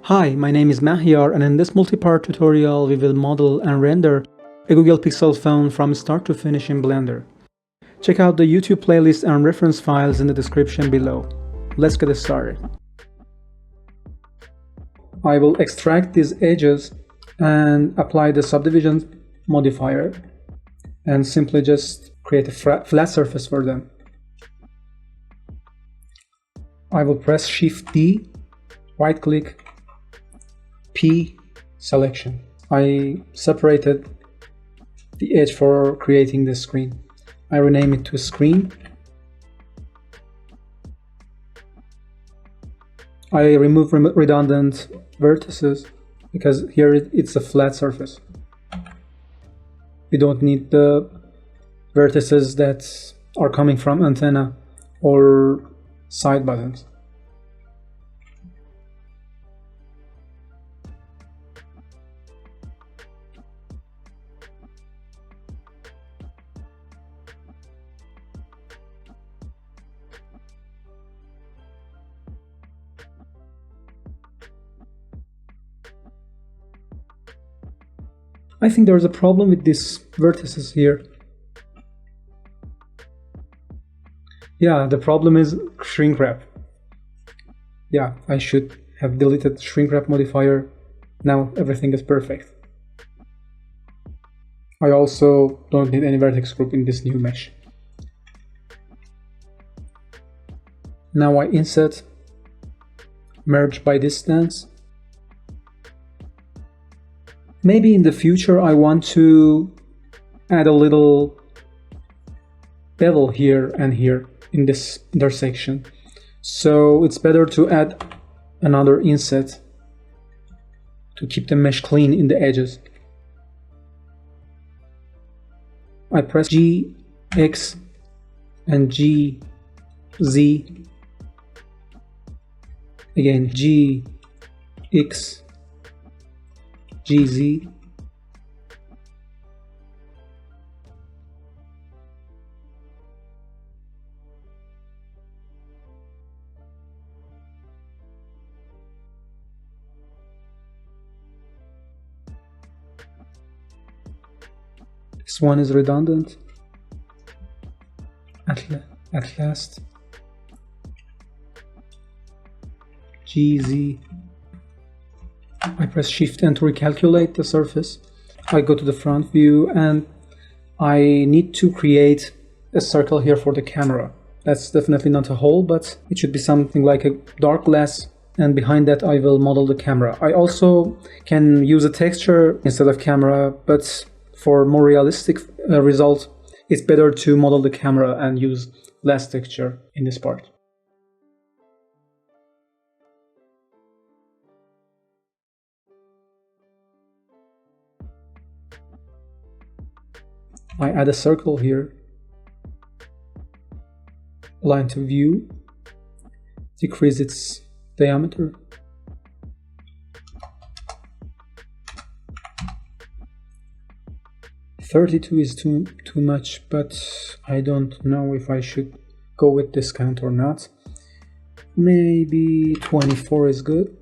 Hi, my name is Mahyar, and in this multi-part tutorial we will model and render a Google Pixel phone from start to finish in Blender. Check out the YouTube playlist and reference files in the description below. Let's get started. I will extract these edges and apply the subdivision modifier and simply just create a flat surface for them. I will press Shift D, right click, P selection. I separated the edge for creating this screen. I rename it to screen. I remove redundant vertices because here it's a flat surface. We don't need the vertices that are coming from antenna or side buttons. I think there's a problem with these vertices here. Yeah, the problem is shrink wrap. Yeah, I should have deleted shrink wrap modifier. Now everything is perfect. I also don't need any vertex group in this new mesh. Now I insert merge by distance. Maybe in the future I want to add a little bevel here and here in this intersection. So it's better to add another inset to keep the mesh clean in the edges. I press G, X, and G, Z. Again, G, X, GZ. This one is redundant. At last. GZ. I press Shift N to recalculate the surface. I go to the front view and I need to create a circle here for the camera. That's definitely not a hole, but it should be something like a dark glass, and behind that I will model the camera. I also can use a texture instead of camera, but for more realistic result, it's better to model the camera and use less texture in this part. I add a circle here, align to view, decrease its diameter. $32 is too much, but I don't know if I should go with this count or not. Maybe 24 is good.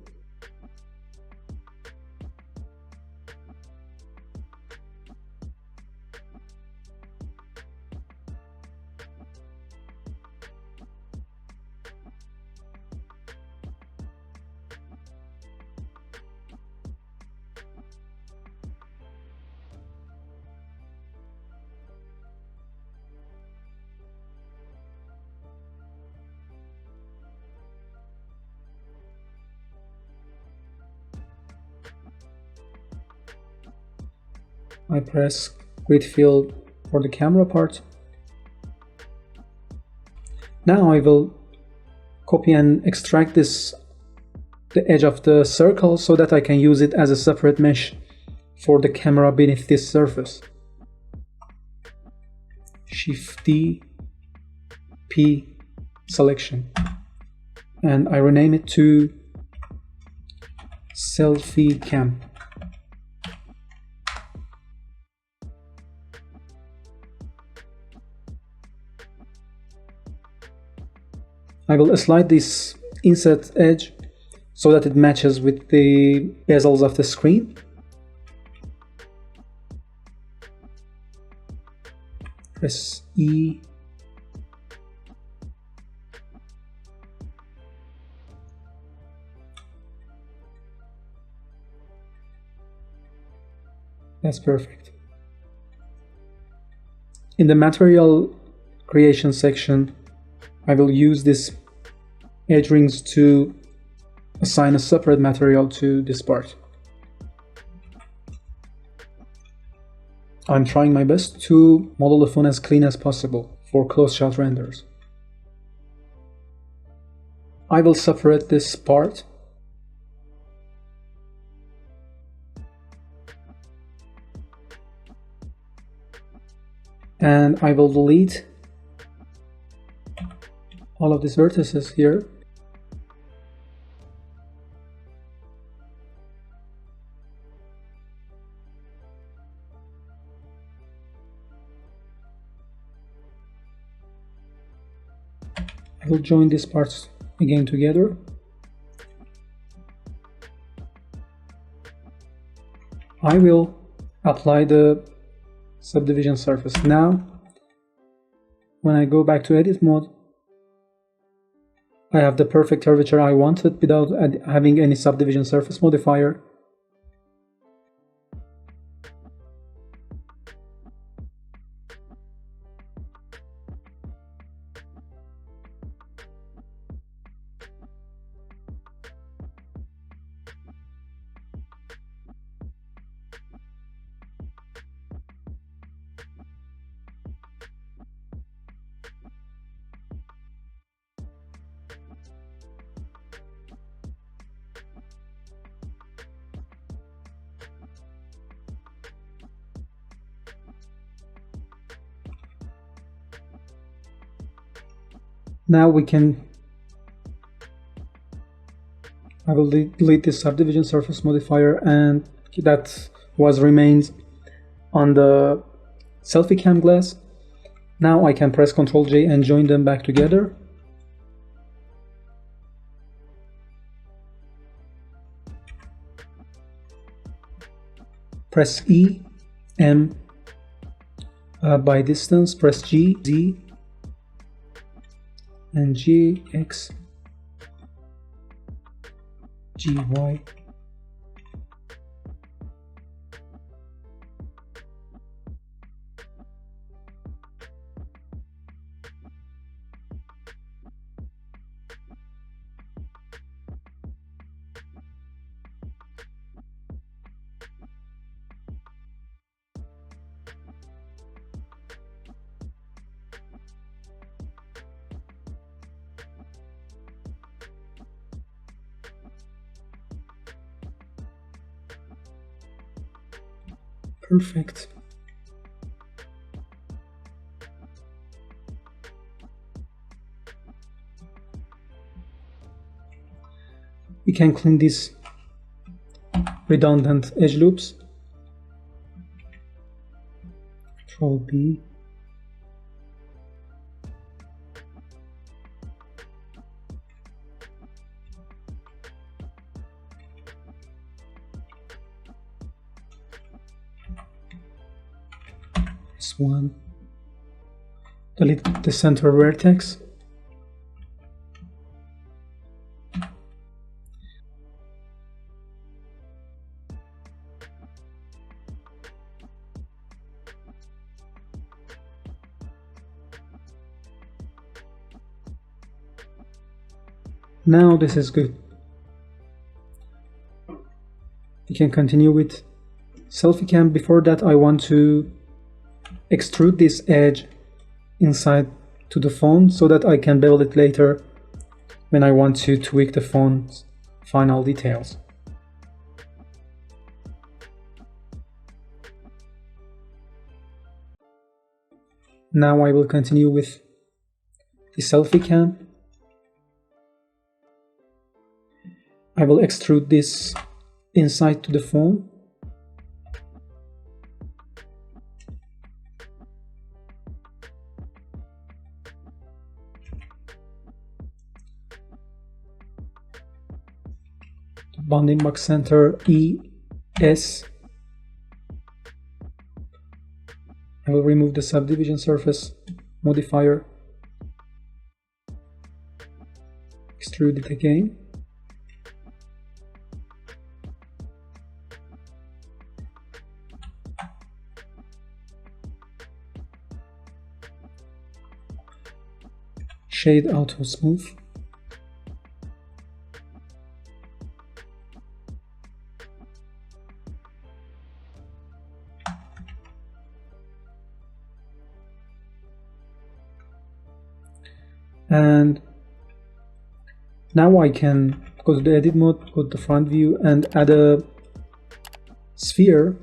I press grid fill for the camera part. Now I will copy and extract the edge of the circle so that I can use it as a separate mesh for the camera beneath this surface. Shift D, P selection, and I rename it to selfie cam. I will slide this inset edge so that it matches with the bezels of the screen. Press E. That's perfect. In the material creation section, I will use this edge rings to assign a separate material to this part. I'm trying my best to model the phone as clean as possible for close-shot renders. I will separate this part and I will delete all of these vertices here. I will join these parts again together. I will apply the subdivision surface. Now, when I go back to edit mode, I have the perfect curvature I wanted without having any subdivision surface modifier. Now I will delete this subdivision surface modifier, and that was remained on the selfie cam glass. Now I can press Ctrl J and join them back together. Press E, M by distance, press G, Z, and G, X, G, Y. Perfect. We can clean these redundant edge loops. Ctrl B. This one. Delete the center vertex. Now this is good. We can continue with selfie cam. Before that, I want to extrude this edge inside to the phone so that I can bevel it later when I want to tweak the phone's final details. Now I will continue with the selfie cam. I will extrude this inside to the phone. bounding box center ES. I will remove the subdivision surface modifier, extrude it again. Shade auto smooth. And now I can go to the edit mode, go to the front view and add a sphere.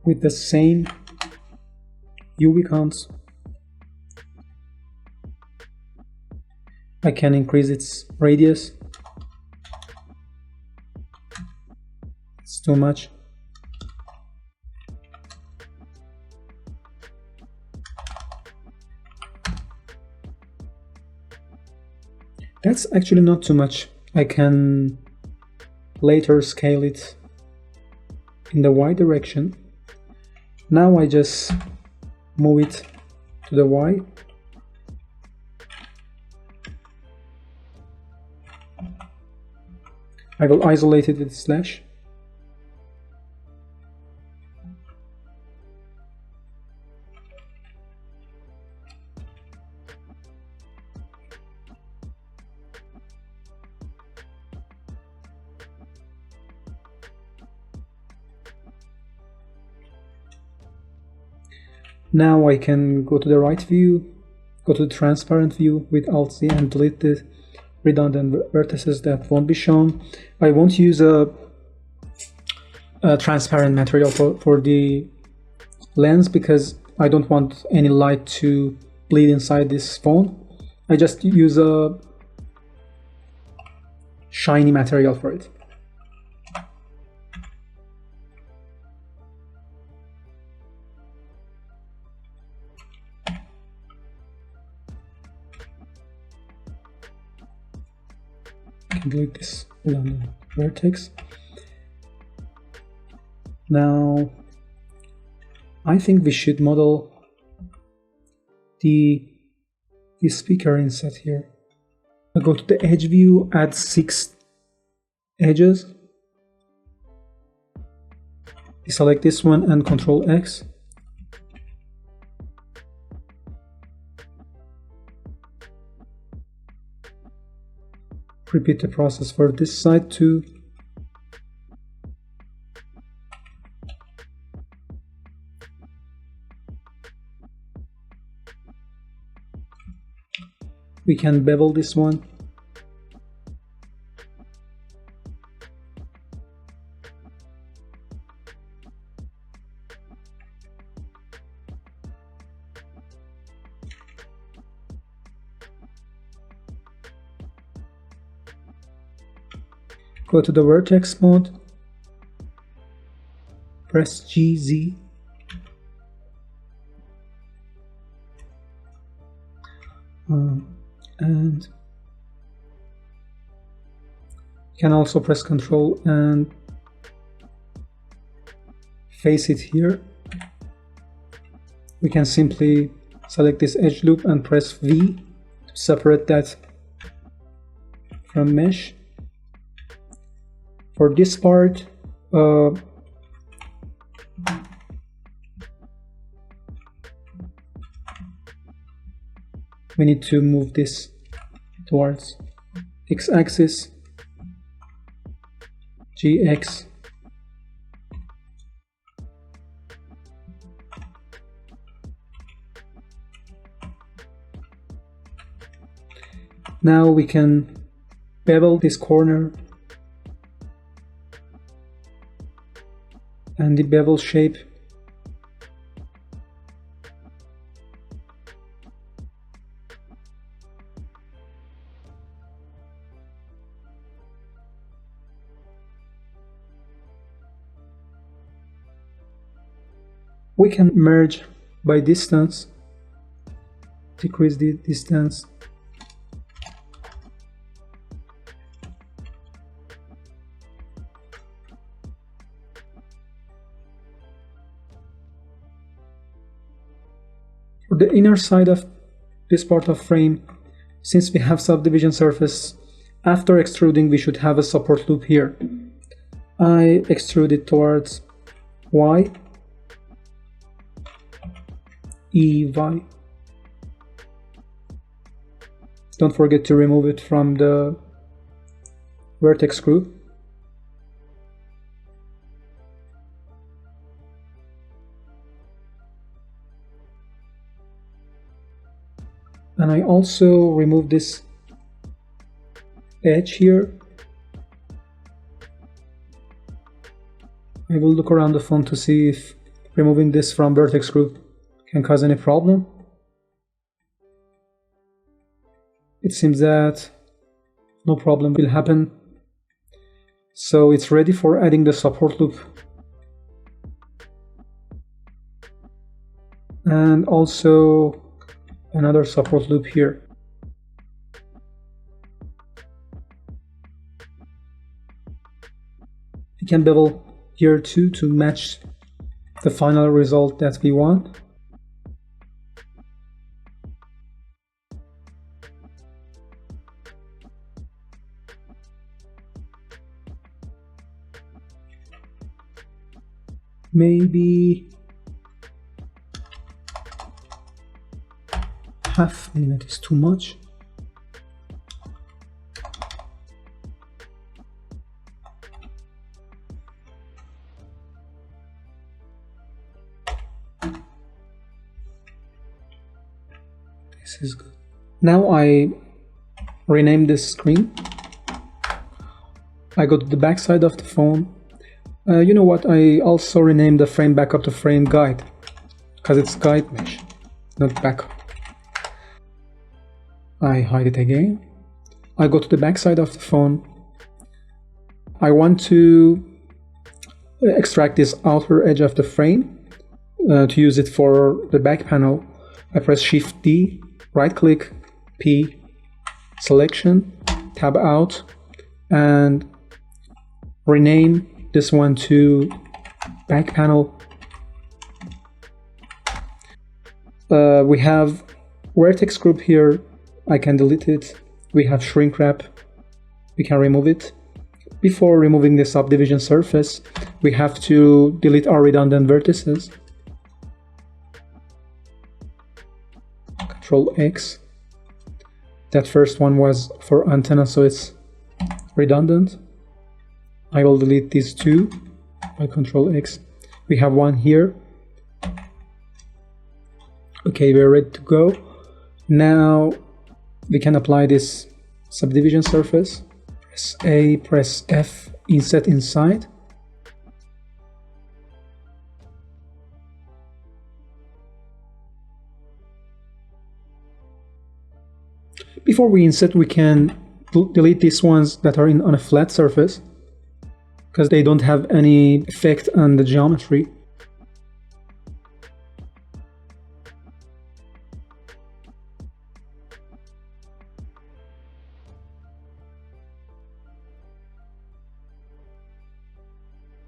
With the same UV counts. I can increase its radius. It's too much. That's actually not too much. I can later scale it in the Y direction. Now I just move it to the Y. I will isolate it with slash. Now I can go to the right view, go to the transparent view with Alt-Z and delete the redundant vertices that won't be shown. I won't use a transparent material for the lens because I don't want any light to bleed inside this phone. I just use a shiny material for it. I can delete this redundant vertex. Now I think we should model the speaker inset here. I go to the edge view, add 6 edges. Select this one and Ctrl X. Repeat the process for this side too. We can bevel this one. Go to the vertex mode, press GZ, and you can also press Ctrl and face it here. We can simply select this edge loop and press V to separate that from mesh. For this part, we need to move this towards x-axis, gx. Now we can bevel this corner and the bevel shape. We can merge by distance, decrease the distance. For the inner side of this part of frame, since we have subdivision surface, after extruding we should have a support loop here. I extrude it towards Y, EY. Don't forget to remove it from the vertex group. And I also remove this edge here. I will look around the phone to see if removing this from vertex group can cause any problem. It seems that no problem will happen. So it's ready for adding the support loop. And also another support loop here. You can bevel here too to match the final result that we want. Maybe half millimeter is too much. This is good. Now I rename this screen. I go to the back side of the phone. You know what? I also renamed the frame backup to frame guide because it's guide mesh, not backup. I hide it again. I go to the back side of the phone. I want to extract this outer edge of the frame to use it for the back panel. I press Shift D, right click, P, selection, tab out, and rename this one to back panel. We have vertex group here. I can delete it. We have shrink wrap. We can remove it. Before removing the subdivision surface, we have to delete our redundant vertices. Control X. That first one was for antenna, so it's redundant. I will delete these two by Control X. We have one here. Okay, we're ready to go. Now we can apply this subdivision surface. Press A, press F, inset inside. Before we inset, we can delete these ones that are on a flat surface, because they don't have any effect on the geometry.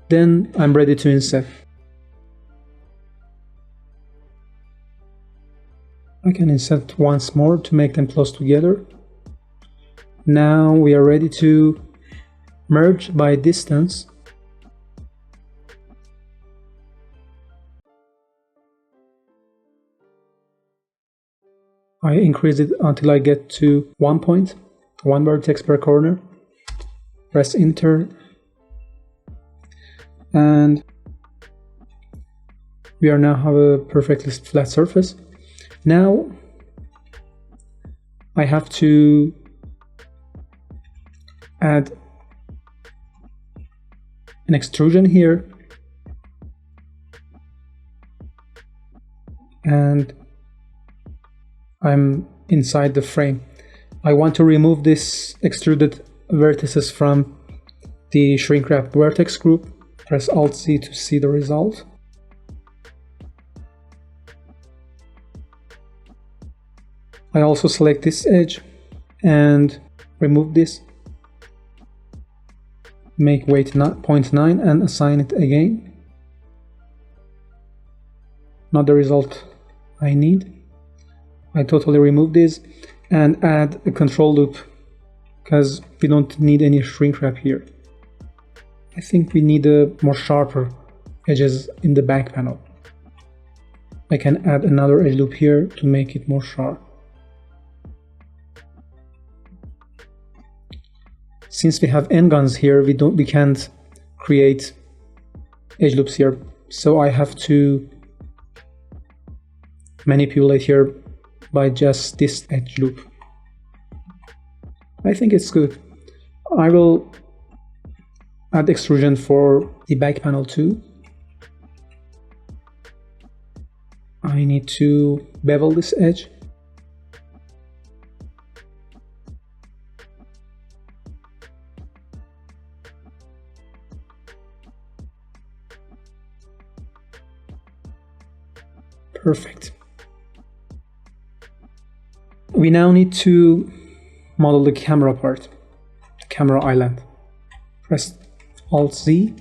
Then I'm ready to inset. I can inset once more to make them close together. Now we are ready to merge by distance. I increase it until I get to 1 point, 1 vertex per corner. Press enter. And we are now have a perfectly flat surface. Now I have to add an extrusion here, and I'm inside the frame. I want to remove this extruded vertices from the shrink wrap vertex group. Press Alt C to see the result. I also select this edge and remove this. Make weight 0.9 and assign it again. Not the result I need. I totally remove this and add a control loop because we don't need any shrink wrap here. I think we need a more sharper edges in the back panel. I can add another edge loop here to make it more sharp. Since we have N-guns here, we can't create edge loops here, so I have to manipulate here by just this edge loop. I think it's good. I will add extrusion for the back panel too. I need to bevel this edge. Perfect. We now need to model the camera part, the camera island. Press Alt-Z